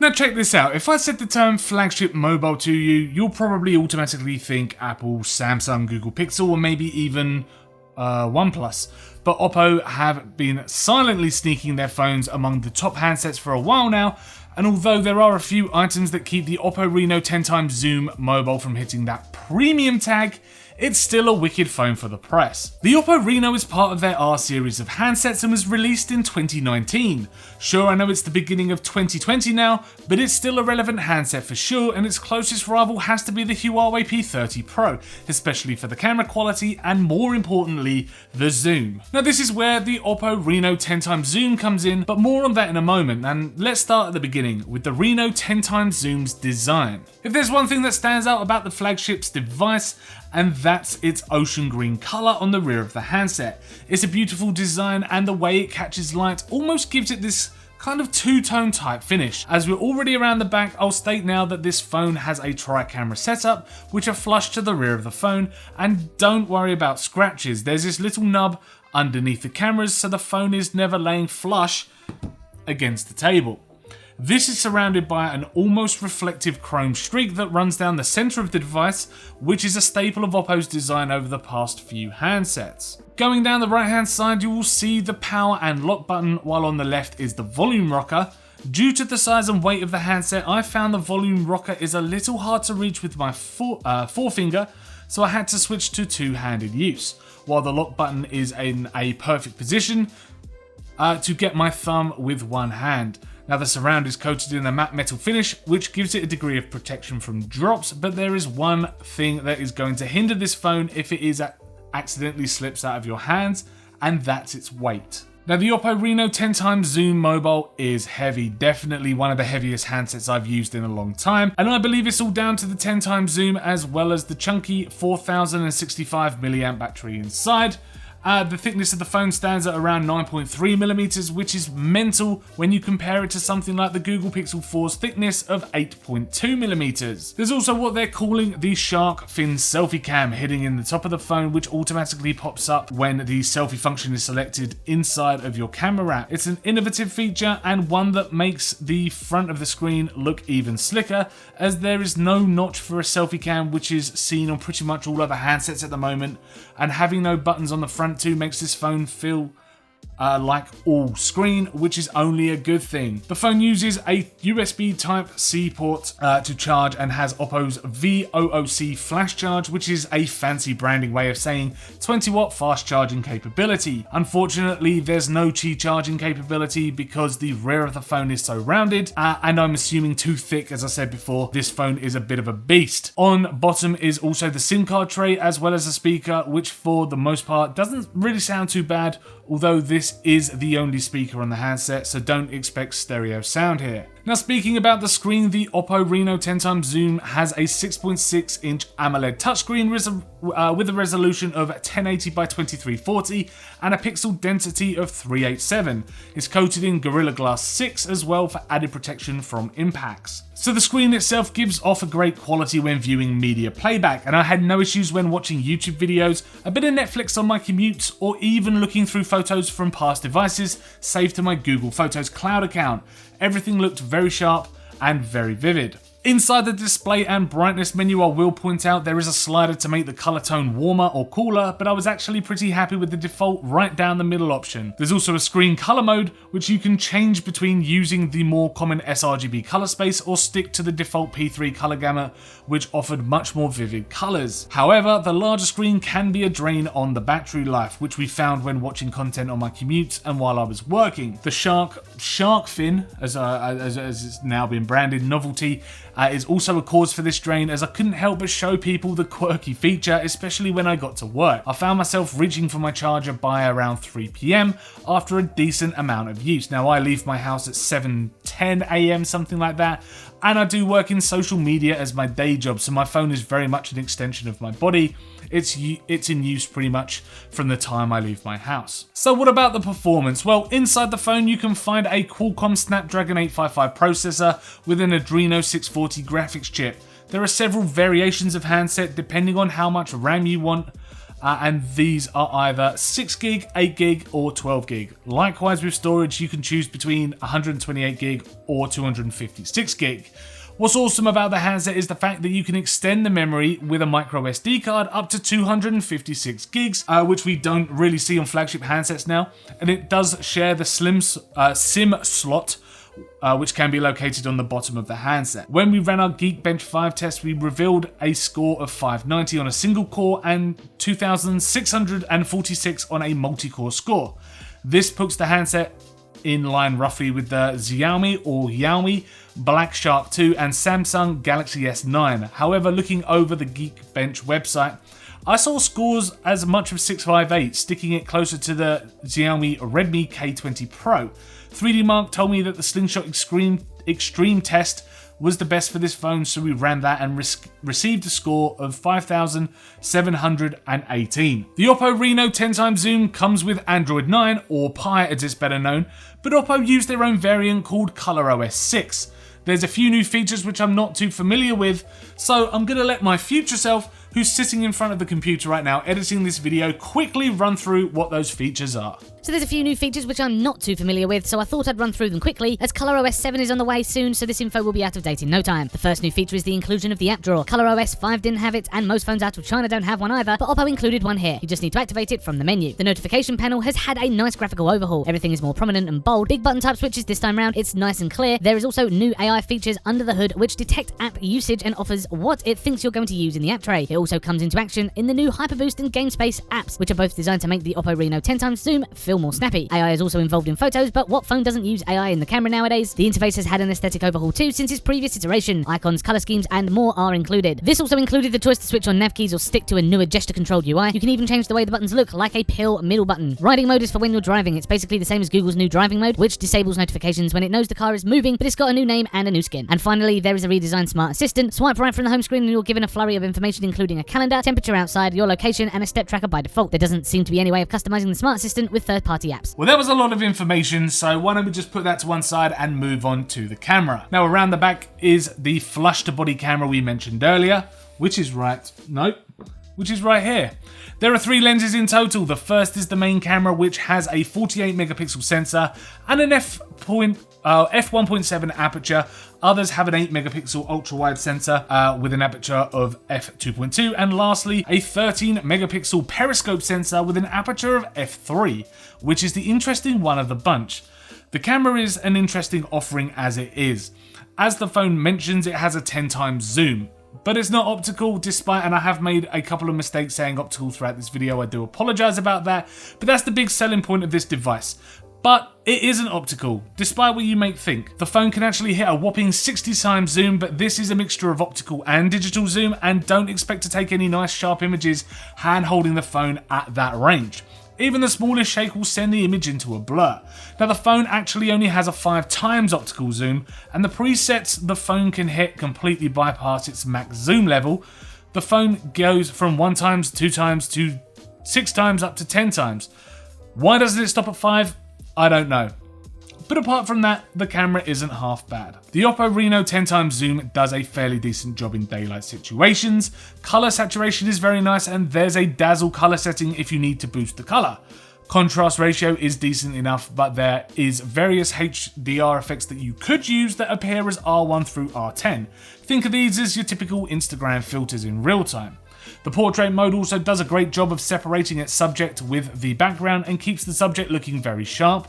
Now check this out, if I said the term flagship mobile to you, you'll probably automatically think Apple, Samsung, Google Pixel, or maybe even OnePlus. But Oppo have been silently sneaking their phones among the top handsets for a while now, and although there are a few items that keep the Oppo Reno 10x Zoom mobile from hitting that premium tag, it's still a wicked phone for the press. The Oppo Reno is part of their R series of handsets and was released in 2019. Sure, I know it's the beginning of 2020 now, but it's still a relevant handset for sure, and its closest rival has to be the Huawei P30 Pro, especially for the camera quality and, more importantly, the zoom. Now this is where the Oppo Reno 10x Zoom comes in, but more on that in a moment, and let's start at the beginning with the Reno 10x Zoom's design. If there's one thing that stands out about the flagship's device, and that's its ocean green colour on the rear of the handset. It's a beautiful design, and the way it catches light almost gives it this kind of two-tone type finish. As we're already around the back, I'll state now that this phone has a tri-camera setup, which are flush to the rear of the phone, and don't worry about scratches. There's this little nub underneath the cameras, so the phone is never laying flush against the table. This is surrounded by an almost reflective chrome streak that runs down the centre of the device, which is a staple of Oppo's design over the past few handsets. Going down the right hand side, you will see the power and lock button, while on the left is the volume rocker. Due to the size and weight of the handset, I found the volume rocker is a little hard to reach with my forefinger, so I had to switch to two-handed use, while the lock button is in a perfect position to get my thumb with one hand. Now the surround is coated in a matte metal finish, which gives it a degree of protection from drops, but there is one thing that is going to hinder this phone if it accidentally slips out of your hands, and that's its weight. Now the Oppo Reno 10x Zoom mobile is heavy, definitely one of the heaviest handsets I've used in a long time, and I believe it's all down to the 10x Zoom as well as the chunky 4065 mAh battery inside. The thickness of the phone stands at around 9.3mm, which is mental when you compare it to something like the Google Pixel 4's thickness of 8.2mm. There's also what they're calling the shark fin selfie cam hidden in the top of the phone, which automatically pops up when the selfie function is selected inside of your camera app. It's an innovative feature and one that makes the front of the screen look even slicker, as there is no notch for a selfie cam, which is seen on pretty much all other handsets at the moment, and having no buttons on the front too makes this phone feel like all screen, which is only a good thing. The phone uses a USB Type-C port to charge and has Oppo's VOOC flash charge, which is a fancy branding way of saying 20-watt fast charging capability. Unfortunately, there's no Qi charging capability because the rear of the phone is so rounded, and I'm assuming too thick. As I said before, this phone is a bit of a beast. On bottom is also the SIM card tray as well as a speaker, which for the most part doesn't really sound too bad, although this is the only speaker on the handset, so don't expect stereo sound here. Now speaking about the screen, the Oppo Reno 10x Zoom has a 6.6 inch AMOLED touchscreen with a resolution of 1080 by 2340 and a pixel density of 387. It's coated in Gorilla Glass 6 as well for added protection from impacts. So the screen itself gives off a great quality when viewing media playback, and I had no issues when watching YouTube videos, a bit of Netflix on my commutes, or even looking through photos from past devices saved to my Google Photos cloud account. Everything looked very sharp and very vivid. Inside the display and brightness menu, I will point out there is a slider to make the color tone warmer or cooler, but I was actually pretty happy with the default right down the middle option. There's also a screen color mode, which you can change between using the more common sRGB color space or stick to the default P3 color gamut, which offered much more vivid colors. However, the larger screen can be a drain on the battery life, which we found when watching content on my commutes and while I was working. The shark fin, as it's now been branded, novelty, is also a cause for this drain, as I couldn't help but show people the quirky feature, especially when I got to work. I found myself reaching for my charger by around 3 PM after a decent amount of use. Now I leave my house at 7:10 AM, something like that, and I do work in social media as my day job, so my phone is very much an extension of my body. It's in use pretty much from the time I leave my house. So what about the performance? Well, inside the phone you can find a Qualcomm Snapdragon 855 processor with an Adreno 640 graphics chip. There are several variations of handset depending on how much RAM you want, and these are either 6GB, 8GB or 12GB. Likewise with storage, you can choose between 128GB or 256GB. What's awesome about the handset is the fact that you can extend the memory with a micro SD card up to 256GB, which we don't really see on flagship handsets now, and it does share the SIM slot, which can be located on the bottom of the handset. When we ran our Geekbench 5 test, we revealed a score of 590 on a single core and 2,646 on a multi-core score. This puts the handset in line roughly with the Xiaomi Black Shark 2 and Samsung Galaxy S9. However, looking over the Geekbench website, I saw scores as much of 658, sticking it closer to the Xiaomi Redmi K20 Pro. 3D Mark told me that the Slingshot Extreme test was the best for this phone, so we ran that and received a score of 5,718. The Oppo Reno 10x zoom comes with Android 9, or Pie as it's better known, but Oppo used their own variant called ColorOS 6. There's a few new features which I'm not too familiar with, so I'm going to let my future self, who's sitting in front of the computer right now editing this video, quickly run through what those features are. So there's a few new features which I'm not too familiar with, so I thought I'd run through them quickly, as ColorOS 7 is on the way soon, so this info will be out of date in no time. The first new feature is the inclusion of the app drawer. ColorOS 5 didn't have it, and most phones out of China don't have one either, but Oppo included one here. You just need to activate it from the menu. The notification panel has had a nice graphical overhaul. Everything is more prominent and bold. Big button type switches this time round, it's nice and clear. There is also new AI features under the hood which detect app usage and offers what it thinks you're going to use in the app tray. It also comes into action in the new Hyperboost and GameSpace apps, which are both designed to make the Oppo Reno 10x zoom feel more snappy. AI is also involved in photos, but what phone doesn't use AI in the camera nowadays? The interface has had an aesthetic overhaul too since its previous iteration. Icons, color schemes, and more are included. This also included the choice to switch on nav keys or stick to a newer gesture-controlled UI. You can even change the way the buttons look, like a pill middle button. Riding mode is for when you're driving. It's basically the same as Google's new driving mode, which disables notifications when it knows the car is moving, but it's got a new name and a new skin. And finally, there is a redesigned smart assistant. Swipe right from the home screen and you're given a flurry of information, including a calendar, temperature outside, your location, and a step tracker by default. There doesn't seem to be any way of customizing the smart assistant with third-party apps. Well, that was a lot of information, so why don't we just put that to one side and move on to the camera. Now, around the back is the flush-to-body camera we mentioned earlier, which is right here. There are 3 lenses in total. The first is the main camera, which has a 48 megapixel sensor and an f1.7 aperture. Others have an 8 megapixel ultra-wide sensor with an aperture of f2.2, and lastly a 13 megapixel periscope sensor with an aperture of f3, which is the interesting one of the bunch. The camera is an interesting offering as it is. As the phone mentions, it has a 10x zoom. But it's not optical, despite, and I have made a couple of mistakes saying optical throughout this video, I do apologise about that, but that's the big selling point of this device. But it isn't optical, despite what you may think. The phone can actually hit a whopping 60x zoom, but this is a mixture of optical and digital zoom, and don't expect to take any nice sharp images hand holding the phone at that range. Even the smallest shake will send the image into a blur. Now, the phone actually only has a 5x optical zoom, and the presets the phone can hit completely bypass its max zoom level. The phone goes from 1x, 2x to 6x up to 10x. Why doesn't it stop at 5? I don't know. But apart from that, the camera isn't half bad. The Oppo Reno 10x zoom does a fairly decent job in daylight situations. Color saturation is very nice, and there's a dazzle color setting if you need to boost the color. Contrast ratio is decent enough, but there is various HDR effects that you could use that appear as R1 through R10. Think of these as your typical Instagram filters in real time. The portrait mode also does a great job of separating its subject with the background and keeps the subject looking very sharp.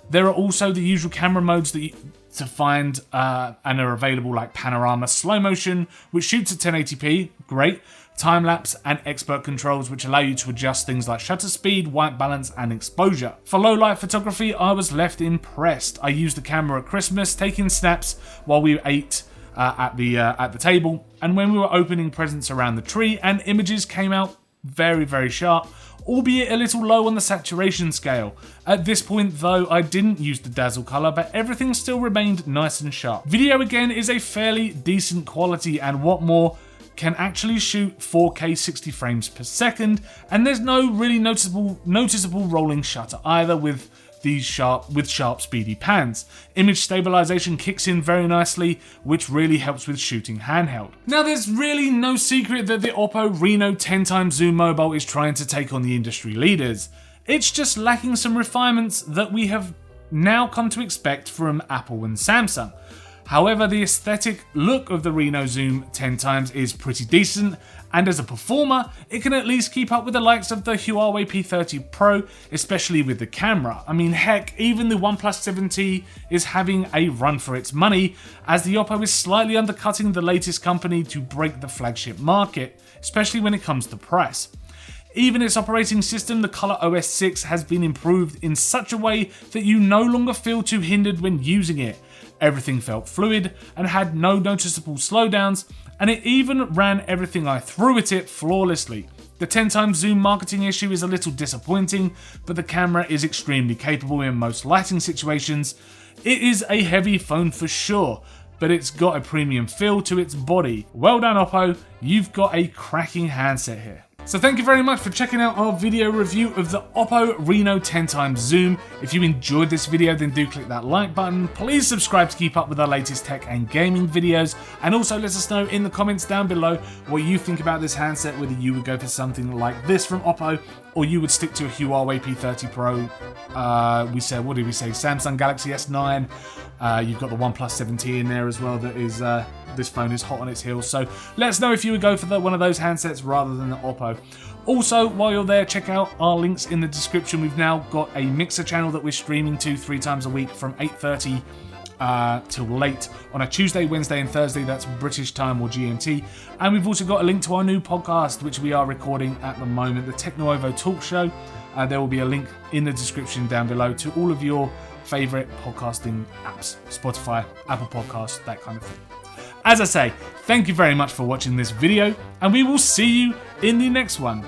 There are also the usual camera modes that to find and are available, like panorama, slow motion, which shoots at 1080p, great, time lapse, and expert controls, which allow you to adjust things like shutter speed, white balance, and exposure. For low light photography, I was left impressed. I used the camera at Christmas, taking snaps while we ate at the table, and when we were opening presents around the tree, and images came out very, very sharp, albeit a little low on the saturation scale. At this point though, I didn't use the dazzle color, but everything still remained nice and sharp. Video again is a fairly decent quality, and what more, can actually shoot 4K 60 frames per second, and there's no really noticeable rolling shutter either, with sharp speedy pans. Image stabilization kicks in very nicely, which really helps with shooting handheld. Now there's really no secret that the Oppo Reno 10X Zoom Mobile is trying to take on the industry leaders. It's just lacking some refinements that we have now come to expect from Apple and Samsung. However, the aesthetic look of the Reno Zoom 10X is pretty decent, and as a performer, it can at least keep up with the likes of the Huawei P30 Pro, especially with the camera. I mean, heck, even the OnePlus 7T is having a run for its money, as the Oppo is slightly undercutting the latest company to break the flagship market, especially when it comes to price. Even its operating system, the ColorOS 6, has been improved in such a way that you no longer feel too hindered when using it. Everything felt fluid and had no noticeable slowdowns, and it even ran everything I threw at it flawlessly. The 10X zoom marketing issue is a little disappointing, but the camera is extremely capable in most lighting situations. It is a heavy phone for sure, but it's got a premium feel to its body. Well done Oppo, you've got a cracking handset here. So thank you very much for checking out our video review of the Oppo Reno 10X Zoom. If you enjoyed this video, then do click that like button. Please subscribe to keep up with our latest tech and gaming videos. And also let us know in the comments down below what you think about this handset, whether you would go for something like this from Oppo, or you would stick to a Huawei P30 Pro. What did we say? Samsung Galaxy S9. You've got the OnePlus 7T in there as well. That is, this phone is hot on its heels. So let us know if you would go for one of those handsets rather than the Oppo. Also, while you're there, check out our links in the description. We've now got a Mixer channel that we're streaming to 3 times a week from 8:30 till late on a Tuesday, Wednesday and Thursday. That's British time or GMT. And we've also got a link to our new podcast, which we are recording at the moment, the TechNuovo Talk Show. There will be a link in the description down below to all of your favourite podcasting apps, Spotify, Apple Podcasts, that kind of thing. As I say, thank you very much for watching this video, and we will see you in the next one.